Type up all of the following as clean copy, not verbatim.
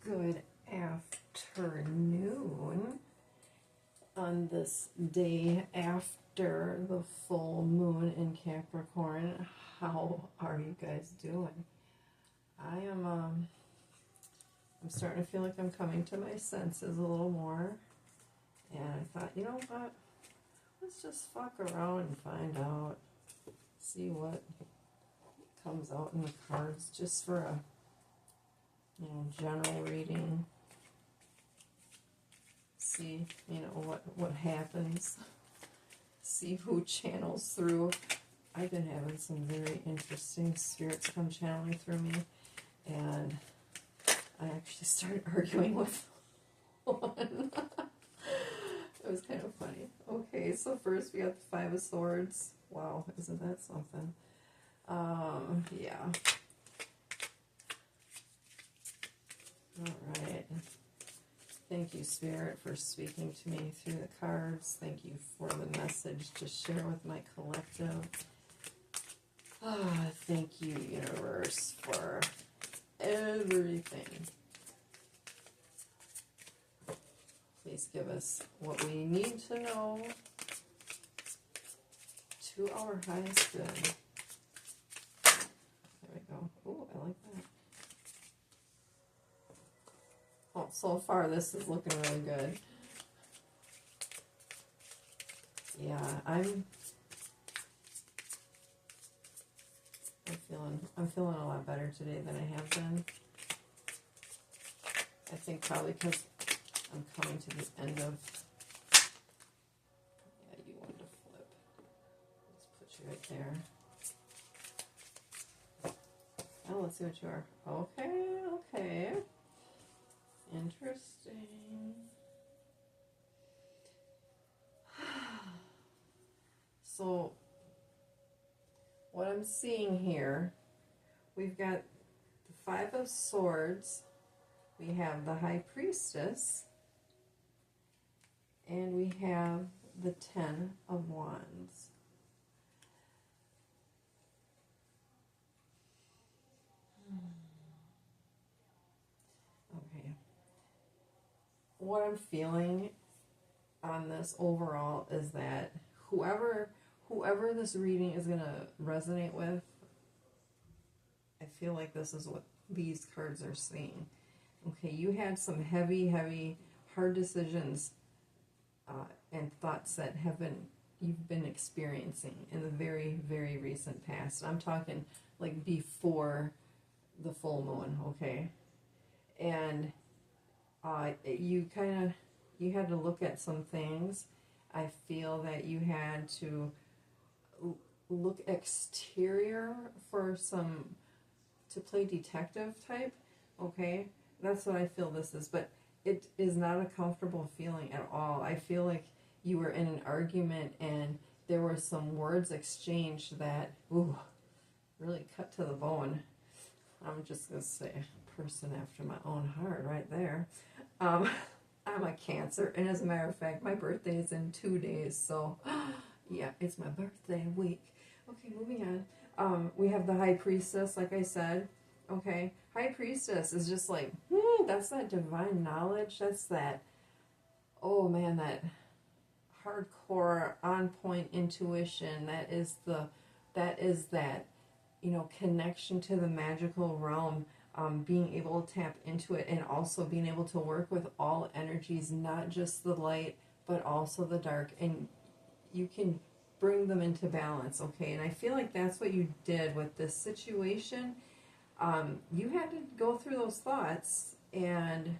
Good afternoon on this day after the full moon in Capricorn. How are you guys doing? I'm starting to feel like I'm coming to my senses a little more, and I thought, you know what, let's just fuck around and find out, see what comes out in the cards, just for a general reading. See, what happens. See who channels through. I've been having some very interesting spirits come channeling through me, and I actually started arguing with one. It was kind of funny. Okay, so first we got the Five of Swords. Wow, isn't that something? Yeah. Alright. Thank you, Spirit, for speaking to me through the cards. Thank you for the message to share with my collective. Thank you, Universe, for everything. Please give us what we need to know to our highest good. There we go. Oh, I like that. Oh, so far this is looking really good. Yeah, I'm feeling a lot better today than I have been. I think probably because I'm coming to the end of. Yeah, you wanted to flip. Let's put you right there. Oh, let's see what you are. Okay. Interesting. So, what I'm seeing here, we've got the Five of Swords, we have the High Priestess, and we have the Ten of Wands. Okay. What I'm feeling on this overall is that whoever this reading is going to resonate with, I feel like this is what these cards are saying. Okay, you had some heavy, hard decisions and thoughts that you've been experiencing in the very, very recent past. I'm talking like before the full moon, okay? And you had to look at some things. I feel that you had to look exterior for to play detective type, okay? That's what I feel this is, but it is not a comfortable feeling at all. I feel like you were in an argument and there were some words exchanged that, really cut to the bone. I'm just going to say, person after my own heart right there. I'm a Cancer, and as a matter of fact, my birthday is in 2 days, so yeah, it's my birthday week. Okay, moving on. We have the High Priestess, like I said. Okay, High Priestess is just like, that's that divine knowledge. That's that, oh man, that hardcore, on-point intuition. That is that, connection to the magical realm. Being able to tap into it, and also being able to work with all energies, not just the light, but also the dark, and you can bring them into balance, okay? And I feel like that's what you did with this situation. You had to go through those thoughts, and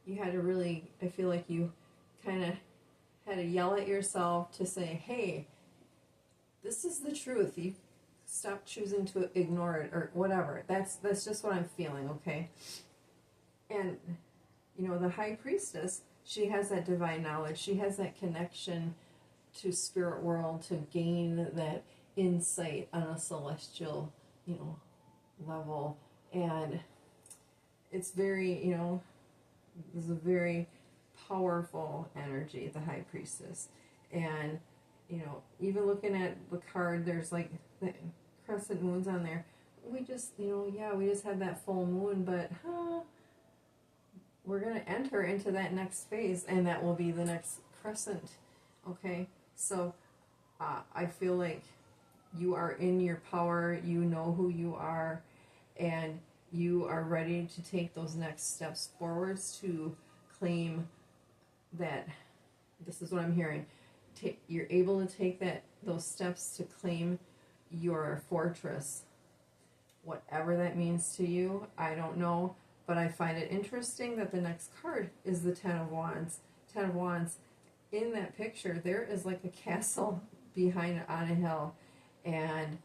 you had to really, I feel like you kind of had to yell at yourself to say, hey, this is the truth. You stop choosing to ignore it or whatever. That's just what I'm feeling, okay? And, the High Priestess, she has that divine knowledge. She has that connection to spirit world to gain that insight on a celestial, level. And it's very, this is a very powerful energy, the High Priestess. And, even looking at the card, there's like the crescent moons on there. We just, we just had that full moon, but we're going to enter into that next phase, and that will be the next crescent. Okay, so I feel like you are in your power, you know who you are, and you are ready to take those next steps forwards to claim that. This is what I'm hearing. You're able to take those steps to claim your fortress, whatever that means to you. I don't know, but I find it interesting that the next card is the Ten of Wands. Ten of Wands. In that picture, there is like a castle behind it on a hill, and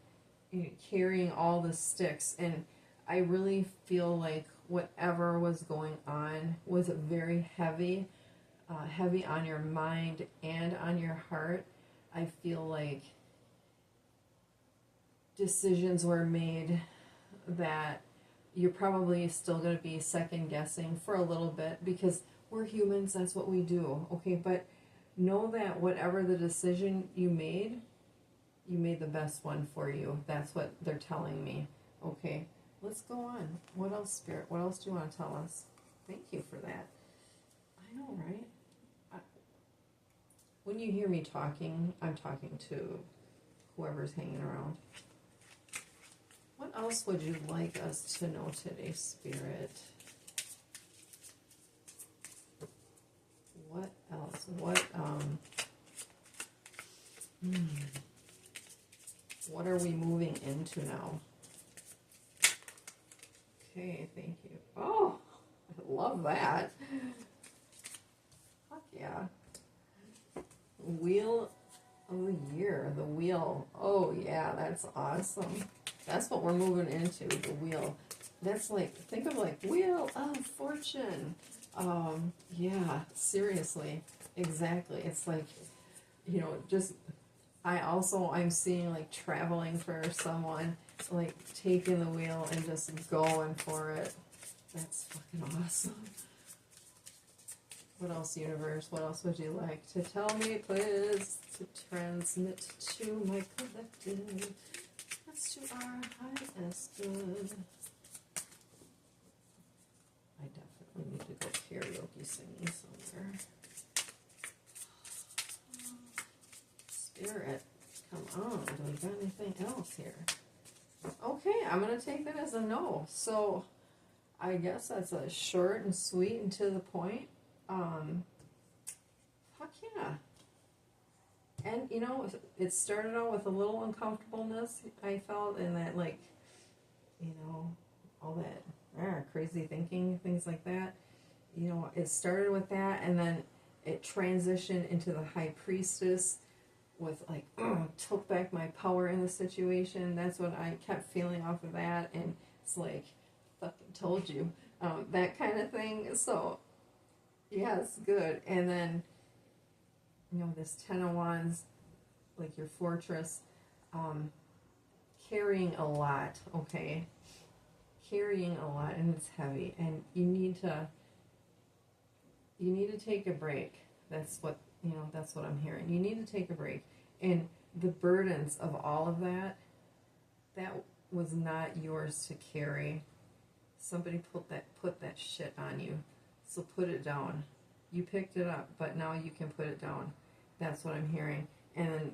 carrying all the sticks. And I really feel like whatever was going on was very heavy. Heavy on your mind and on your heart. I feel like decisions were made that you're probably still going to be second guessing for a little bit, because we're humans, that's what we do, okay? But know that whatever the decision you made the best one for you. That's what they're telling me, okay? Let's go on. What else, Spirit? What else do you want to tell us? Thank you for that. I know, right? When you hear me talking, I'm talking to whoever's hanging around. What else would you like us to know today, Spirit? What else? What are we moving into now? Okay, thank you. Oh, I love that. Fuck yeah. Wheel of the year, the wheel. Oh yeah, that's awesome. That's what we're moving into, the wheel. That's like, think of like Wheel of Fortune. Yeah, seriously, exactly. It's like, just, I'm seeing like traveling for someone, like taking the wheel and just going for it. That's fucking awesome. What else, universe? What else would you like to tell me, please? To transmit to my collective. That's to our highest good. I definitely need to go karaoke singing somewhere. Spirit, come on. Do we got anything else here? Okay, I'm going to take that as a no. So, I guess that's a short and sweet and to the point. Fuck yeah. And, it started out with a little uncomfortableness, I felt, and that, like, all that crazy thinking, things like that. It started with that, and then it transitioned into the High Priestess with, like, took back my power in the situation. That's what I kept feeling off of that, and it's like, fucking told you, that kind of thing. So, yeah, it's good. And then, this Ten of Wands, like your fortress, carrying a lot, okay? Carrying a lot, and it's heavy, and you need to take a break. That's what I'm hearing. You need to take a break. And the burdens of all of that was not yours to carry. Somebody put that shit on you. So put it down. You picked it up, but now you can put it down. That's what I'm hearing. And then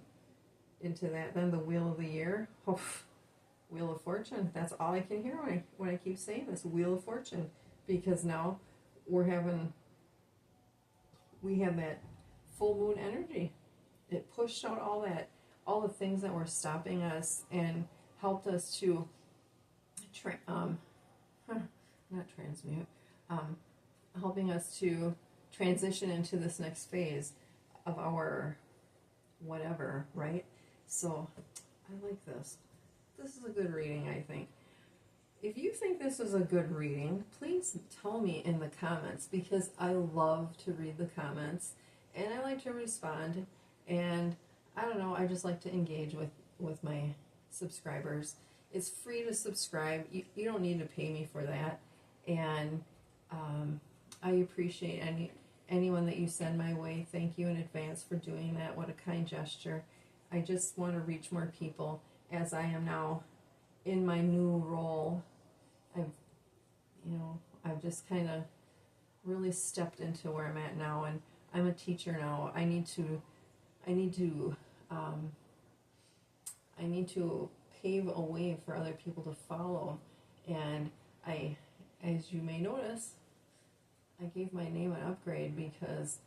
into that, then the Wheel of the Year. Oh, Wheel of Fortune. That's all I can hear when I keep saying this. Wheel of Fortune. Because now we have that full moon energy. It pushed out all the things that were stopping us and helped us to not transmute, helping us to transition into this next phase of our whatever, right? So I like this. This is a good reading, I think. If you think this is a good reading, please tell me in the comments, because I love to read the comments and I like to respond, and I don't know, I just like to engage with my subscribers. It's free to subscribe. You don't need to pay me for that, and I appreciate anyone that you send my way. Thank you in advance for doing that. What a kind gesture. I just want to reach more people as I am now in my new role. I've just kind of really stepped into where I'm at now, and I'm a teacher now. I need to um, I need to pave a way for other people to follow. And I, as you may notice, I gave my name an upgrade because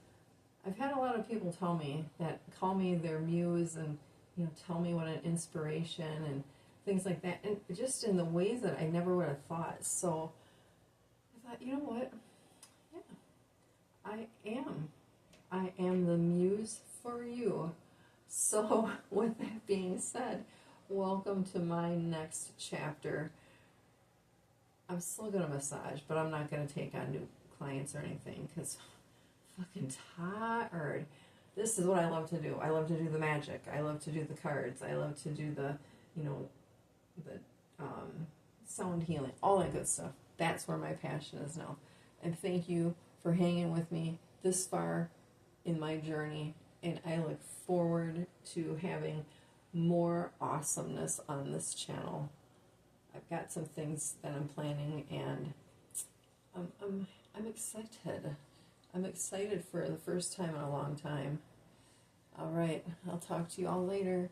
I've had a lot of people tell me that, call me their muse, and tell me what an inspiration and things like that, and just in the ways that I never would have thought. So I thought, you know what? Yeah, I am the muse for you. So with that being said, welcome to my next chapter. I'm still gonna massage, but I'm not gonna take on new clients or anything because I'm fucking tired. This is what I love to do. I love to do the magic. I love to do the cards. I love to do the, the sound healing, all that good stuff. That's where my passion is now. And thank you for hanging with me this far in my journey. And I look forward to having more awesomeness on this channel. I've got some things that I'm planning, and I'm excited. I'm excited for the first time in a long time. All right, I'll talk to you all later.